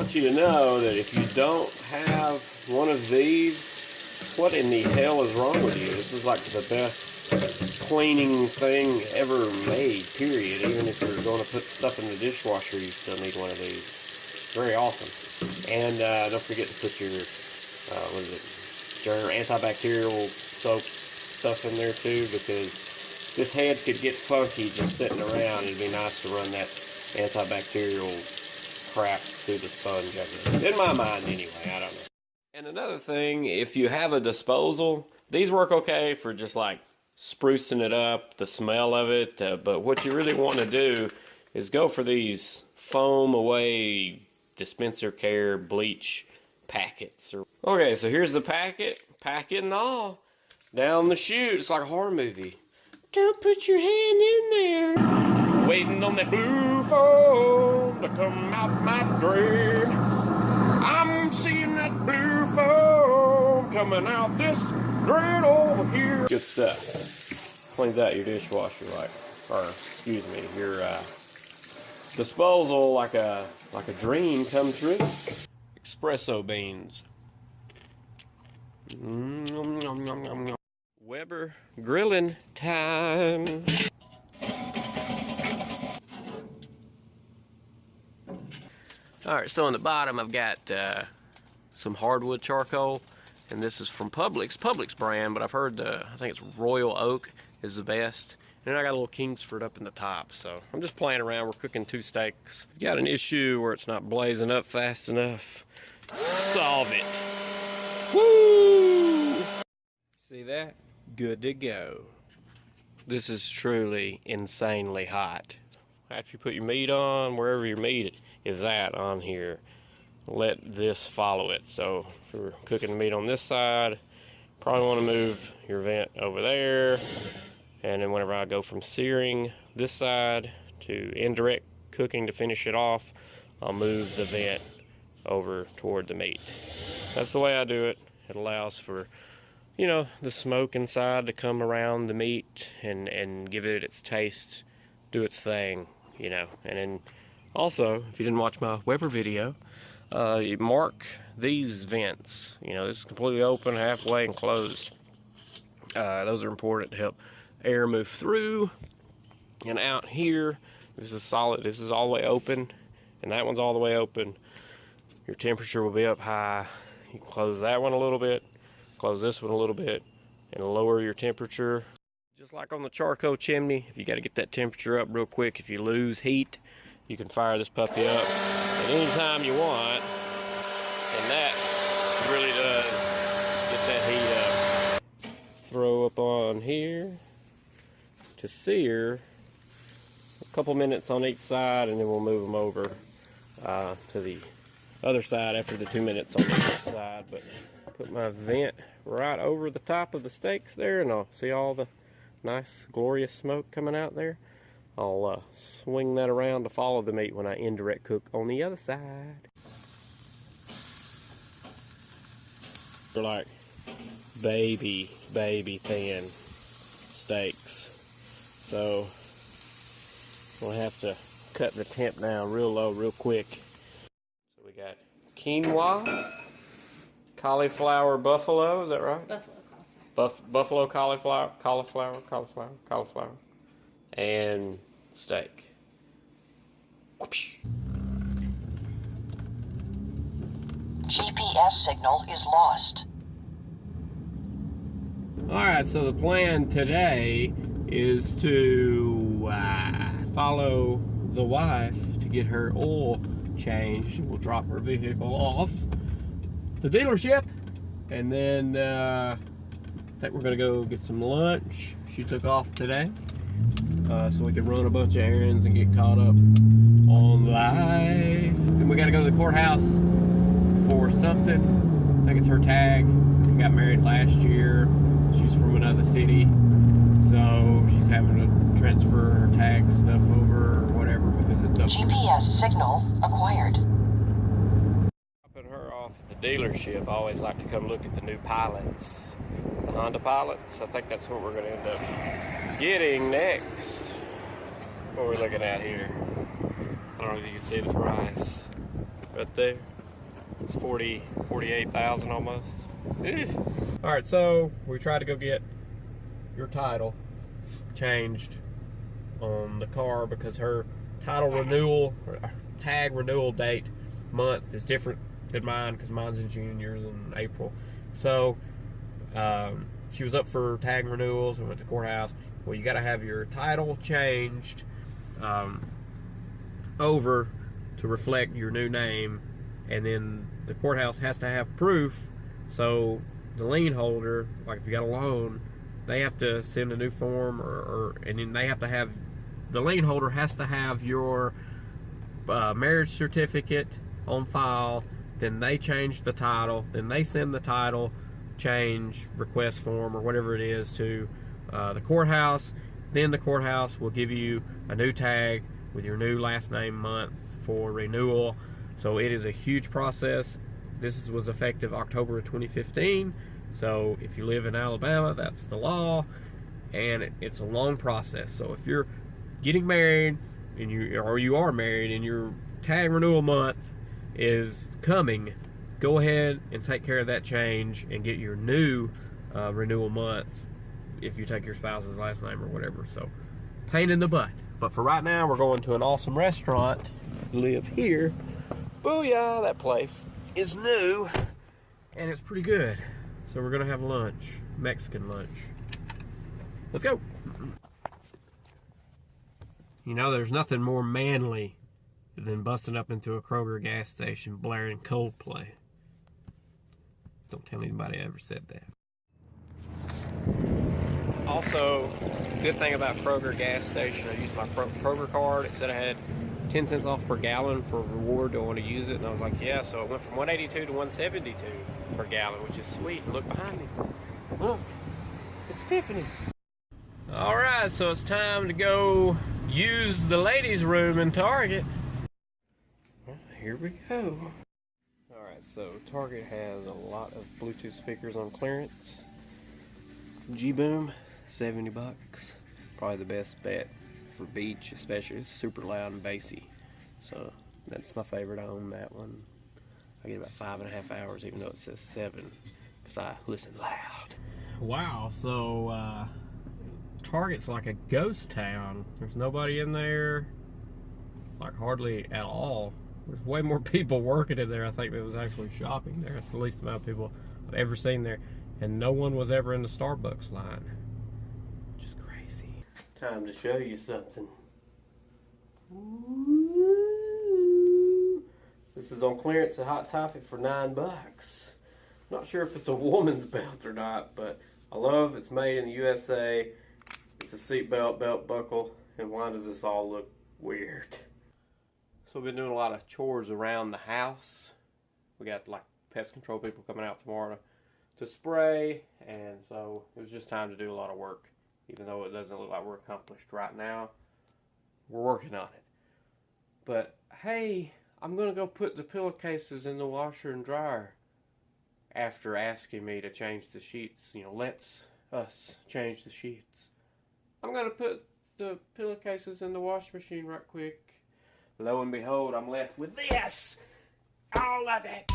want you to know that if you don't have one of these, what in the hell is wrong with you? This is like the best cleaning thing ever made, period. Even if you're going to put stuff in the dishwasher, you still need one of these. Very awesome. And don't forget to put your, what is it, antibacterial soap stuff in there too, because this head could get funky just sitting around. It'd be nice to run that antibacterial crap through the sponge, I guess. In my mind, anyway. I don't know. And another thing, if you have a disposal, these work okay for just like sprucing it up, the smell of it. But what you really want to do is go for these foam away dispenser care bleach packets. Okay, so here's the packet and all. Down the chute. It's like a horror movie. Don't put your hand in there. Waiting on that blue foam to come out my drain. I'm seeing that blue foam coming out this drain over here. Good stuff. Cleans out your dishwasher your disposal like a dream come true. Espresso beans. Weber grilling time. Alright, so on the bottom I've got some hardwood charcoal, and this is from Publix brand, but I've heard I think it's Royal Oak is the best. And then I got a little Kingsford up in the top, so I'm just playing around. We're cooking 2 steaks. If you got an issue where it's not blazing up fast enough, solve it. Woo! See that? Good to go. This is truly insanely hot. After you put your meat on, wherever your meat is at on here, let this follow it. So if you're cooking meat on this side, probably want to move your vent over there. And then whenever I go from searing this side to indirect cooking to finish it off, I'll move the vent over toward the meat. That's the way I do it. It allows for, you know, the smoke inside to come around the meat and give it its taste, do its thing, you know. And then also, if you didn't watch my Weber video, you mark these vents. You know, this is completely open, halfway, and closed. Those are important to help air move through. And out here, this is solid. This is all the way open, and that one's all the way open. Your temperature will be up high. You can close that one a little bit, close this one a little bit, and lower your temperature. Just like on the charcoal chimney, if you got to get that temperature up real quick, if you lose heat, you can fire this puppy up at any time you want, and that really does get that heat up. Throw up on here to sear, a couple minutes on each side, and then we'll move them over to the other side after the 2 minutes on each side. But put my vent right over the top of the steaks there, and I'll see all the nice glorious smoke coming out there. I'll swing that around to follow the meat when I indirect cook on the other side. They're like baby thin steaks, so we'll have to cut the temp down real low real quick. So we got quinoa, cauliflower buffalo, is that right? Buffalo cauliflower. Cauliflower, and steak. Whoopsh. GPS signal is lost. Alright, so the plan today is to follow the wife to get her oil changed. We'll drop her vehicle off the dealership, and then I think we're gonna go get some lunch. She took off today, so we can run a bunch of errands and get caught up on life. And we gotta go to the courthouse for something. I think it's her tag. We got married last year. She's from another city, so she's having to transfer her tag stuff over or whatever because it's up. GPS signal acquired. Dropping her off at the dealership, I always like to come look at the new Pilots, the Honda Pilots. I think that's what we're going to end up getting next. What we're looking at here. I don't know if you can see the price right there. It's 48,000 almost. All right, so we tried to go get your title changed on the car because her title renewal, or tag renewal date month is different than mine because mine's in June, yours in April. So she was up for tag renewals and went to the courthouse. Well, you got to have your title changed over to reflect your new name, and then the courthouse has to have proof. So the lien holder, like if you got a loan, they have to send a new form, and then they have to have, the lien holder has to have your marriage certificate on file. Then they change the title. Then they send the title change request form or whatever it is to the courthouse. Then the courthouse will give you a new tag with your new last name month for renewal. So it is a huge process. This was effective October of 2015. So if you live in Alabama, that's the law, and it's a long process. So if you're getting married and you are married and your tag renewal month is coming, go ahead and take care of that change and get your new renewal month if you take your spouse's last name or whatever. So pain in the butt. But for right now, we're going to an awesome restaurant. Live here. Booyah! That place is new and it's pretty good. So we're gonna have lunch, Mexican lunch. Let's go. You know, there's nothing more manly than busting up into a Kroger gas station blaring Coldplay. Don't tell anybody I ever said that. Also, good thing about Kroger gas station, I used my Kroger card. It said I had 10 cents off per gallon for reward. Do I want to use it? And I was like, yeah. So it went from 182 to 172 per gallon, which is sweet. And look behind me. Look, it's Tiffany. All right, so it's time to go use the ladies' room in Target. Well, here we go. All right, so Target has a lot of Bluetooth speakers on clearance. G-Boom, 70 bucks. Probably the best bet for beach, especially. It's super loud and bassy. So that's my favorite. I own that one. I get about 5.5 hours, even though it says 7, because I listen loud. Wow, so Target's like a ghost town. There's nobody in there, like hardly at all. There's way more people working in there, I think, than was actually shopping there. That's the least amount of people I've ever seen there. And no one was ever in the Starbucks line. Just crazy. Time to show you something. Ooh. This is on clearance at Hot Topic for $9. Not sure if it's a woman's belt or not, but I love it's made in the USA. It's a seatbelt, belt buckle, and why does this all look weird? So we've been doing a lot of chores around the house. We got like pest control people coming out tomorrow to spray, and so it was just time to do a lot of work. Even though it doesn't look like we're accomplished right now, we're working on it. But hey, I'm gonna go put the pillowcases in the washer and dryer after asking me to change the sheets. You know, let's us change the sheets. I'm gonna put the pillowcases in the washing machine right quick. Lo and behold, I'm left with this! All of it!